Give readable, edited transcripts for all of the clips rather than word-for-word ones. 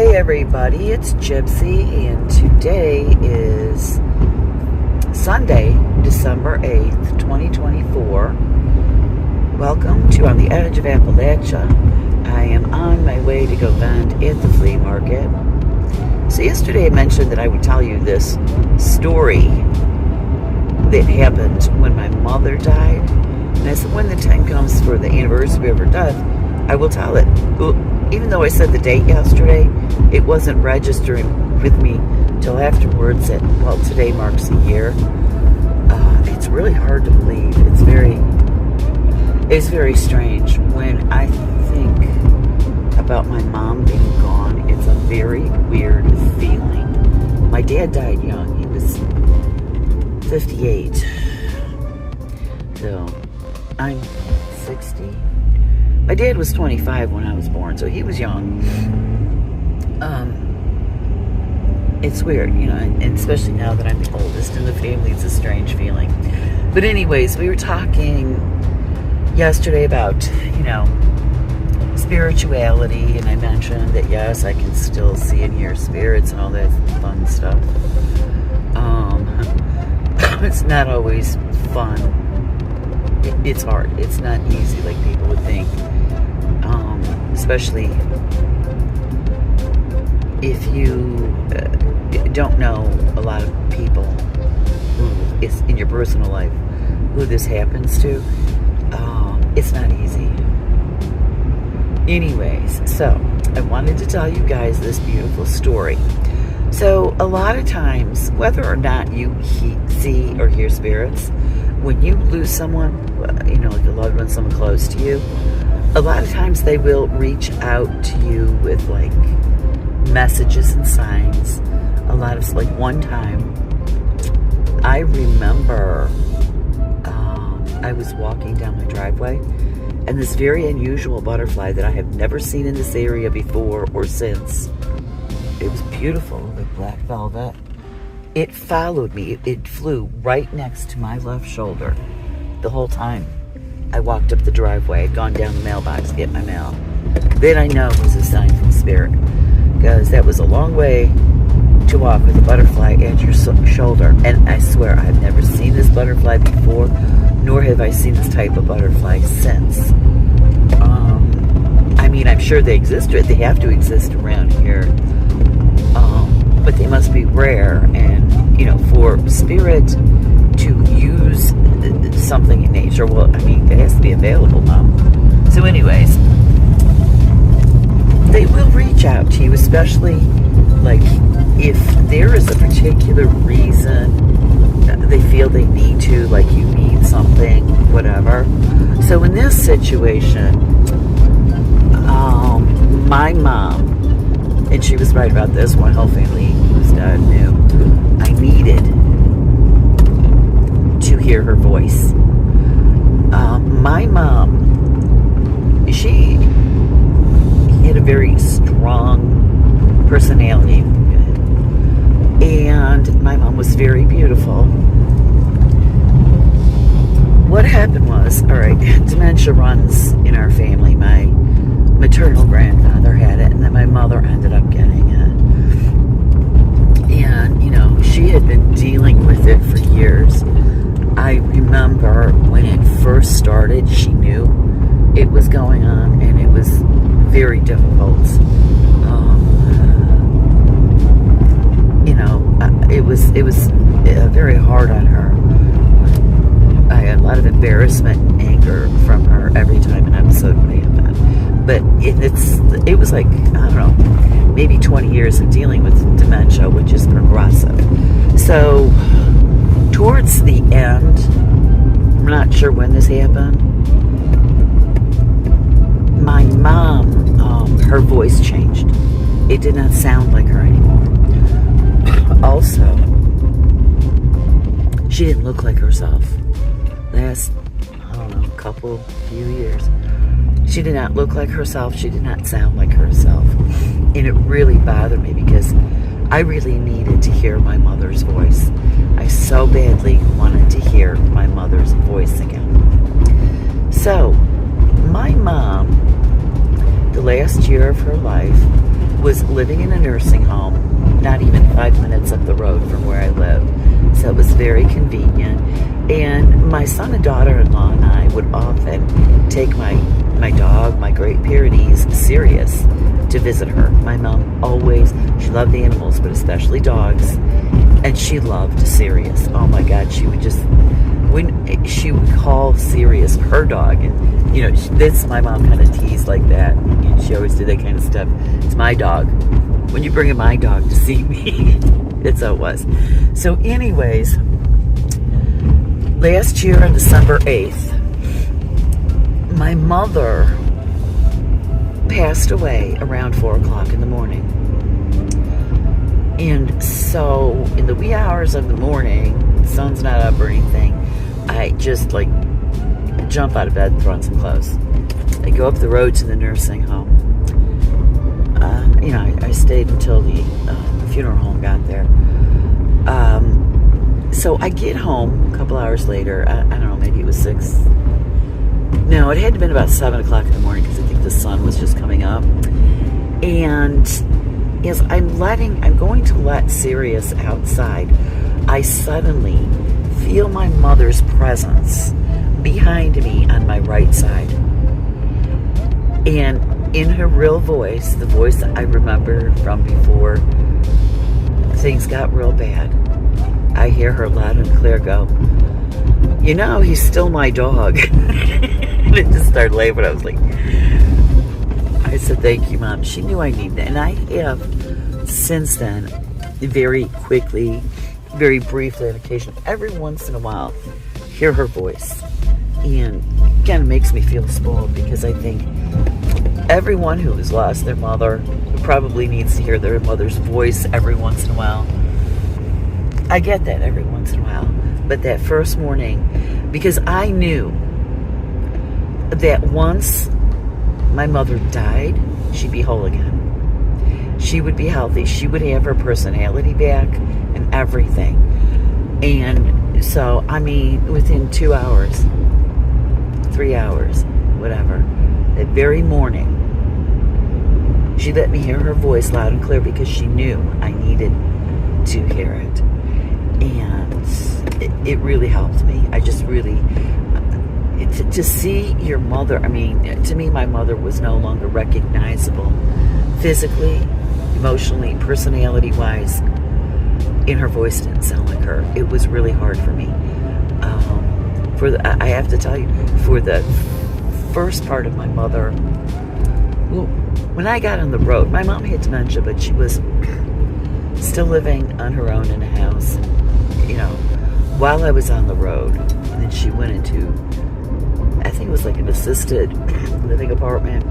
Hey everybody, it's Gypsy, and today is Sunday, December 8th, 2024. Welcome to On the Edge of Appalachia. I am on my way to go vend at the flea market. So yesterday I mentioned that I would tell you this story that happened when my mother died. And I said when the time comes for the anniversary of her death, I will tell it. Even though I said the date yesterday, it wasn't registering with me till afterwards that, well, today marks a year. It's really hard to believe. It's very strange. When I think about my mom being gone, it's a very weird feeling. My dad died young. He was 58. So, I'm 60. My dad was 25 when I was born, so he was young. It's weird, you know, and especially now that I'm the oldest in the family, it's a strange feeling. But anyways, we were talking yesterday about, you know, spirituality, and I mentioned that, yes, I can still see and hear spirits and all that fun stuff. It's not always fun. It's hard. It's not easy like people would think. Especially if you don't know a lot of people who is in your personal life who this happens to. It's not easy. Anyways, so I wanted to tell you guys this beautiful story. So a lot of times, whether or not you see or hear spirits, when you lose someone, you know, like a loved one, someone close to you, a lot of times they will reach out to you with like messages and signs. A lot of, like one time, I remember I was walking down my driveway and this very unusual butterfly that I have never seen in this area before or since. It was beautiful, like black velvet. It followed me. It flew right next to my left shoulder the whole time. I walked up the driveway. I'd gone down the mailbox to get my mail. Then I know it was a sign from spirit, because that was a long way to walk with a butterfly at your shoulder. And I swear I've never seen this butterfly before, nor have I seen this type of butterfly since. I mean, I'm sure they exist. They have to exist around here. But they must be rare, and you know, for spirit to use something in nature, well, I mean, it has to be available now. So anyways, they will reach out to you, especially like if there is a particular reason they feel they need to, like you need something, whatever. So in this situation, my mom, and she was right about this, my whole family was dead, knew I needed to hear her voice. My mom, she had a very strong personality, and my mom was very beautiful. What happened was, all right, dementia runs in our family. My maternal grandfather had it, and then my mother ended up getting it. And, you know, she had been dealing with it for years. I remember when it first started, she knew it was going on, and it was very difficult. You know, it was very hard on her. I had a lot of embarrassment and anger from her every time an episode would happen. But it was like, I don't know, maybe 20 years of dealing with dementia, which is progressive. So towards the end, I'm not sure when this happened, my mom, her voice changed. It did not sound like her anymore. Also, she didn't look like herself. Last, I don't know, few years, she did not look like herself. She did not sound like herself. And it really bothered me because I really needed to hear my mother's voice. I so badly wanted to hear my mother's voice again. So, my mom, the last year of her life, was living in a nursing home, not even 5 minutes up the road from where I live. So it was very convenient. And my son and daughter-in-law and I would often take my dog, my Great Pyrenees, Sirius, to visit her. My mom always, she loved animals, but especially dogs. And she loved Sirius. Oh my God, she would she would call Sirius her dog. And, you know, this, my mom kind of teased like that. And she always did that kind of stuff. It's my dog. When you bring in my dog to see me, that's how it was. So anyways, last year on December 8th, my mother passed away around 4 o'clock in the morning. And so in the wee hours of the morning, the sun's not up or anything, I just like jump out of bed and throw on some clothes. I go up the road to the nursing home. You know, I stayed until the funeral home got there. So I get home a couple hours later. I don't know, maybe it was 6. No, it had to have been about 7 o'clock in the morning because I think the sun was just coming up. And as I'm going to let Sirius outside, I suddenly feel my mother's presence behind me on my right side. And in her real voice, the voice that I remember from before things got real bad, I hear her loud and clear go, "You know, he's still my dog." And I just started laughing. I was like, I said, "Thank you, Mom." She knew I needed that. And I have, since then, very quickly, very briefly on occasion, every once in a while, hear her voice. And it kind of makes me feel spoiled because I think everyone who has lost their mother probably needs to hear their mother's voice every once in a while. I get that every once in a while. But that first morning, because I knew that once my mother died, she'd be whole again. She would be healthy. She would have her personality back and everything. And so, I mean, within 2 hours, 3 hours, whatever, that very morning, she let me hear her voice loud and clear because she knew I needed to hear it. And it really helped me. I just really, to see your mother, I mean, to me, my mother was no longer recognizable physically, emotionally, personality-wise, and her voice didn't sound like her. It was really hard for me. I have to tell you, for the first part of my mother, well, when I got on the road, my mom had dementia, but she was still living on her own in a house, you know, while I was on the road. And then she went into, I think it was like an assisted living apartment,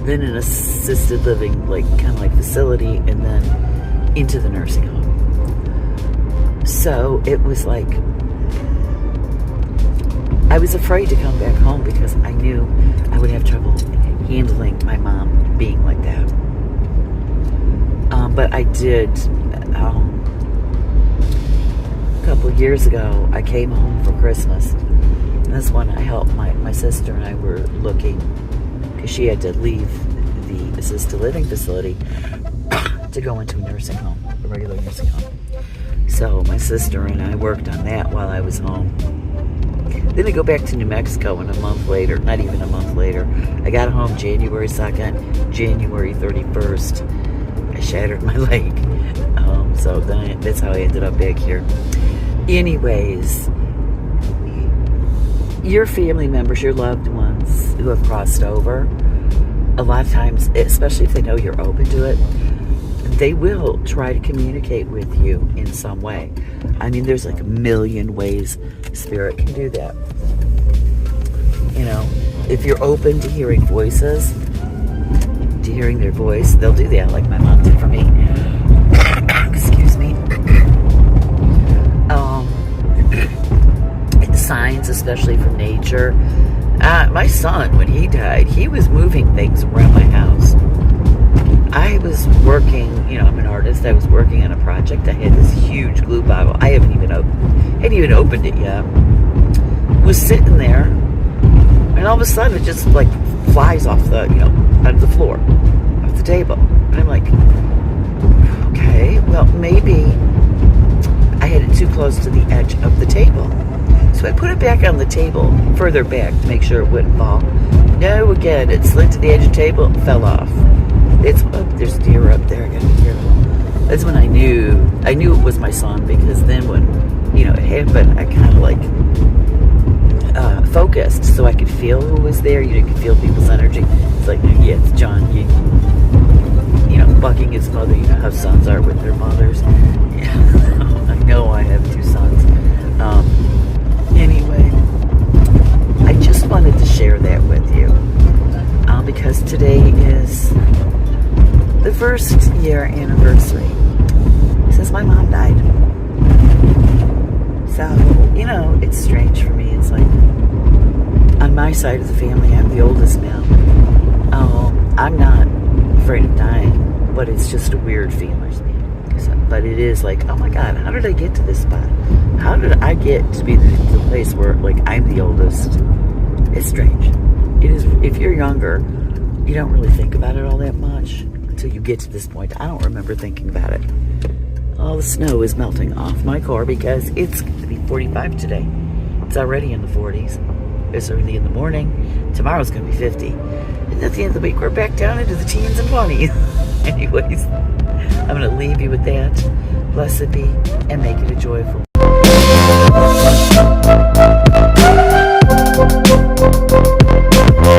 then an assisted living, like, kind of like facility, and then into the nursing home. So it was like, I was afraid to come back home because I knew I would have trouble handling my mom being like that. But I did, a couple of years ago, I came home for Christmas. And that's when I helped my sister and I were looking, because she had to leave the assisted living facility to go into a nursing home, a regular nursing home. So my sister and I worked on that while I was home. Then I go back to New Mexico, and a month later, not even a month later, I got home January 2nd, January 31st, I shattered my leg. So then that's how I ended up back here. Anyways, your family members, your loved ones who have crossed over, a lot of times, especially if they know you're open to it, they will try to communicate with you in some way. I mean, there's like a million ways spirit can do that. You know, if you're open to hearing voices, to hearing their voice, they'll do that, like my mom did for me. Excuse me. Signs, especially from nature. My son, when he died, he was moving things around my house. I was working, you know, I'm an artist. I was working on a project. I had this huge glue bottle. I hadn't even opened it yet. Was sitting there, and all of a sudden it just like flies off the, you know, out of the floor. of the table. And I'm like, okay, well, maybe I had it too close to the edge of the table. So I put it back on the table, further back, to make sure it wouldn't fall. No, again, it slid to the edge of the table, fell off. There's deer up there. I gotta be careful. That's when I knew it was my son, because then when, it happened, I kind of like focused so I could feel who was there. You could feel people's energy. It's like, yeah, it's John. Bucking his mother. You know how sons are with their mothers. Yeah. I know I have 2 sons. Anyway, I just wanted to share that with you because today is the 1st year anniversary since my mom died. So, it's strange for me. It's like, on my side of the family, I'm the oldest now. I'm not afraid of dying, but it's just a weird feeling. But it is like, oh my God, how did I get to this spot? How did I get to be the place where, like, I'm the oldest? It's strange. It is. If you're younger, you don't really think about it all that much until you get to this point. I don't remember thinking about it. All the snow is melting off my car because it's going to be 45 today. It's already in the 40s. It's early in the morning. Tomorrow's going to be 50. And at the end of the week, we're back down into the teens and 20s. Anyways, I'm going to leave you with that. Blessed be, and make it a joyful.